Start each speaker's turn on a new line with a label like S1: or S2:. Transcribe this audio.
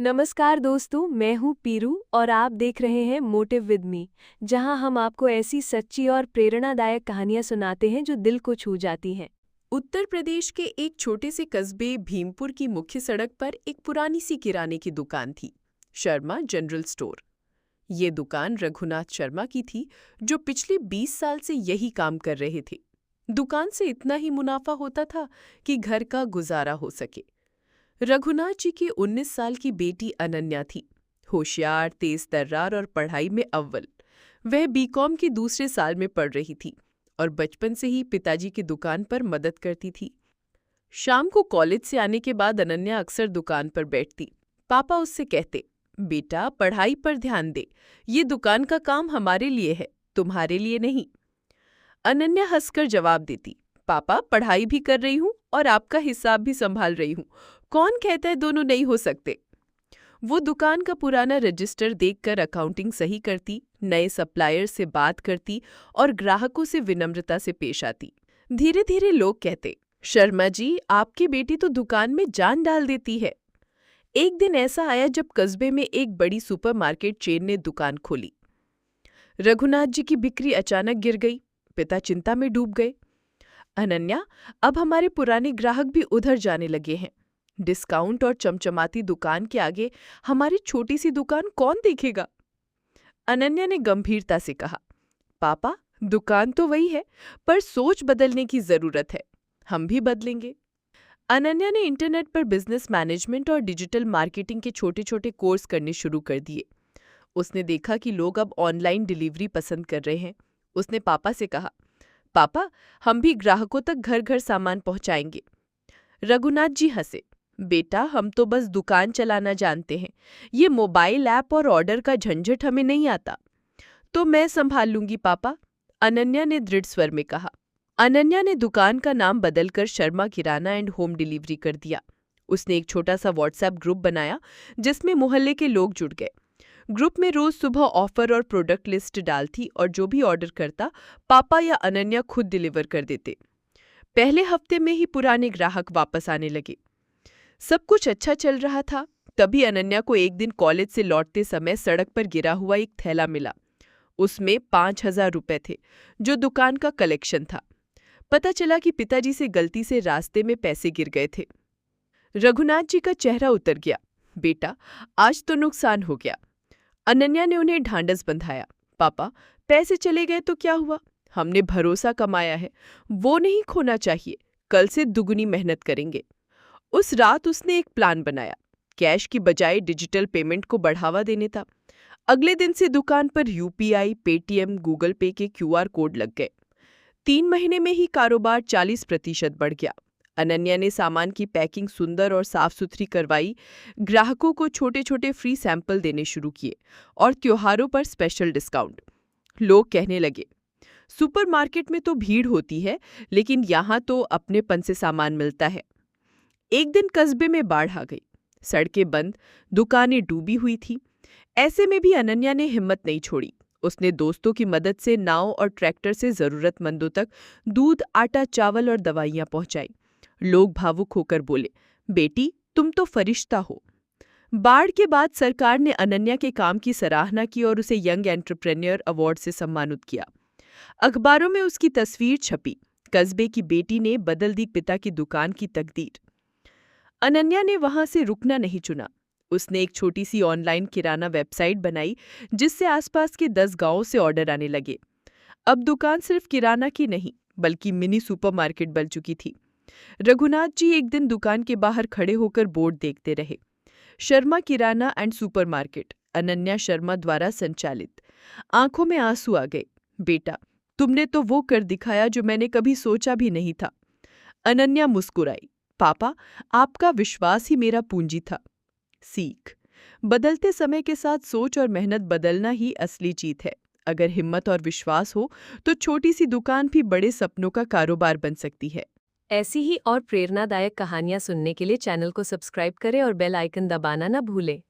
S1: नमस्कार दोस्तों, मैं हूँ पीरू और आप देख रहे हैं मोटिव विद मी, जहाँ हम आपको ऐसी सच्ची और प्रेरणादायक कहानियाँ सुनाते हैं जो दिल को छू जाती हैं।
S2: उत्तर प्रदेश के एक छोटे से कस्बे भीमपुर की मुख्य सड़क पर एक पुरानी सी किराने की दुकान थी, शर्मा जनरल स्टोर। ये दुकान रघुनाथ शर्मा की थी, जो पिछले 20 साल से यही काम कर रहे थे। दुकान से इतना ही मुनाफा होता था कि घर का गुजारा हो सके। रघुनाथ जी की 19 साल की बेटी अनन्या थी, होशियार, तेज तर्रार और पढ़ाई में अव्वल। वह बीकॉम के दूसरे साल में पढ़ रही थी और बचपन से ही पिताजी की दुकान पर मदद करती थी। शाम को कॉलेज से आने के बाद अनन्या अक्सर दुकान पर बैठती। पापा उससे कहते, बेटा पढ़ाई पर ध्यान दे, ये दुकान का काम हमारे लिए है, तुम्हारे लिए नहीं। अनन्या हंसकर जवाब देती, पापा पढ़ाई भी कर रही हूँ और आपका हिसाब भी संभाल रही हूँ, कौन कहता है दोनों नहीं हो सकते। वो दुकान का पुराना रजिस्टर देखकर अकाउंटिंग सही करती, नए सप्लायर से बात करती और ग्राहकों से विनम्रता से पेश आती। धीरे धीरे लोग कहते, शर्मा जी आपकी बेटी तो दुकान में जान डाल देती है। एक दिन ऐसा आया जब कस्बे में एक बड़ी सुपरमार्केट चेन ने दुकान खोली। रघुनाथ जी की बिक्री अचानक गिर गई। पिता चिंता में डूब गए। अनन्या, अब हमारे पुराने ग्राहक भी उधर जाने लगे हैं। डिस्काउंट और चमचमाती दुकान के आगे हमारी छोटी सी दुकान कौन देखेगा? अनन्या ने गंभीरता से कहा, पापा दुकान तो वही है, पर सोच बदलने की जरूरत है। हम भी बदलेंगे। अनन्या ने इंटरनेट पर बिजनेस मैनेजमेंट और डिजिटल मार्केटिंग के छोटे छोटे कोर्स करने शुरू कर दिए। उसने देखा कि लोग अब ऑनलाइन डिलीवरी पसंद कर रहे हैं। उसने पापा से कहा, पापा हम भी ग्राहकों तक घर घर सामान पहुंचाएंगे। रघुनाथ जी हंसे, बेटा हम तो बस दुकान चलाना जानते हैं, ये मोबाइल ऐप और ऑर्डर का झंझट हमें नहीं आता। तो मैं संभाल लूंगी पापा, अनन्या ने दृढ़ स्वर में कहा। अनन्या ने दुकान का नाम बदलकर शर्मा किराना एंड होम डिलीवरी कर दिया। उसने एक छोटा सा व्हाट्सएप ग्रुप बनाया जिसमें मोहल्ले के लोग जुड़ गए। ग्रुप में रोज सुबह ऑफर और प्रोडक्ट लिस्ट डालती और जो भी ऑर्डर करता पापा या अनन्या खुद डिलीवर कर देते। पहले हफ्ते में ही पुराने ग्राहक वापस आने लगे। सब कुछ अच्छा चल रहा था, तभी अनन्या को एक दिन कॉलेज से लौटते समय सड़क पर गिरा हुआ एक थैला मिला। उसमें 5,000 रुपए थे, जो दुकान का कलेक्शन था। पता चला कि पिताजी से गलती से रास्ते में पैसे गिर गए थे। रघुनाथ जी का चेहरा उतर गया। बेटा आज तो नुकसान हो गया। अनन्या ने उन्हें ढांढस बंधाया, पापा पैसे चले गए तो क्या हुआ, हमने भरोसा कमाया है, वो नहीं खोना चाहिए। कल से दुगनी मेहनत करेंगे। उस रात उसने एक प्लान बनाया। कैश की बजाय डिजिटल पेमेंट को बढ़ावा देने था। अगले दिन से दुकान पर यूपीआई, पेटीएम, गूगल पे के क्यूआर कोड लग गए। 3 महीने में ही कारोबार 40% बढ़ गया। अनन्या ने सामान की पैकिंग सुंदर और साफ सुथरी करवाई, ग्राहकों को छोटे छोटे फ्री सैंपल देने शुरू किए और त्योहारों पर स्पेशल डिस्काउंट। लोग कहने लगे, सुपरमार्केट में तो भीड़ होती है, लेकिन यहाँ तो अपनेपन से सामान मिलता है। एक दिन कस्बे में बाढ़ आ गई। सड़कें बंद, दुकानें डूबी हुई थी। ऐसे में भी अनन्या ने हिम्मत नहीं छोड़ी। उसने दोस्तों की मदद से नाव और ट्रैक्टर से जरूरतमंदों तक दूध, आटा, चावल और दवाइयां पहुंचाई। लोग भावुक होकर बोले, बेटी तुम तो फरिश्ता हो। बाढ़ के बाद सरकार ने अनन्या के काम की सराहना की और उसे यंग एंटरप्रेन्योर अवार्ड से सम्मानित किया। अखबारों में उसकी तस्वीर छपी। कस्बे की बेटी ने बदल दी पिता की दुकान की तकदीर। अनन्या ने वहां से रुकना नहीं चुना। उसने एक छोटी सी ऑनलाइन किराना वेबसाइट बनाई, जिससे आसपास के 10 गांवों से ऑर्डर आने लगे। अब दुकान सिर्फ किराना की नहीं, बल्कि मिनी सुपरमार्केट बन चुकी थी। रघुनाथ जी एक दिन दुकान के बाहर खड़े होकर बोर्ड देखते रहे, शर्मा किराना एंड सुपरमार्केट, अनन्या शर्मा द्वारा संचालित। आंखों में आंसू आ गए। बेटा तुमने तो वो कर दिखाया जो मैंने कभी सोचा भी नहीं था। अनन्या मुस्कुराई, पापा आपका विश्वास ही मेरा पूंजी था। सीख, बदलते समय के साथ सोच और मेहनत बदलना ही असली जीत है। अगर हिम्मत और विश्वास हो तो छोटी सी दुकान भी बड़े सपनों का कारोबार बन सकती है।
S1: ऐसी ही और प्रेरणादायक कहानियाँ सुनने के लिए चैनल को सब्सक्राइब करें और बेल आइकन दबाना न भूलें।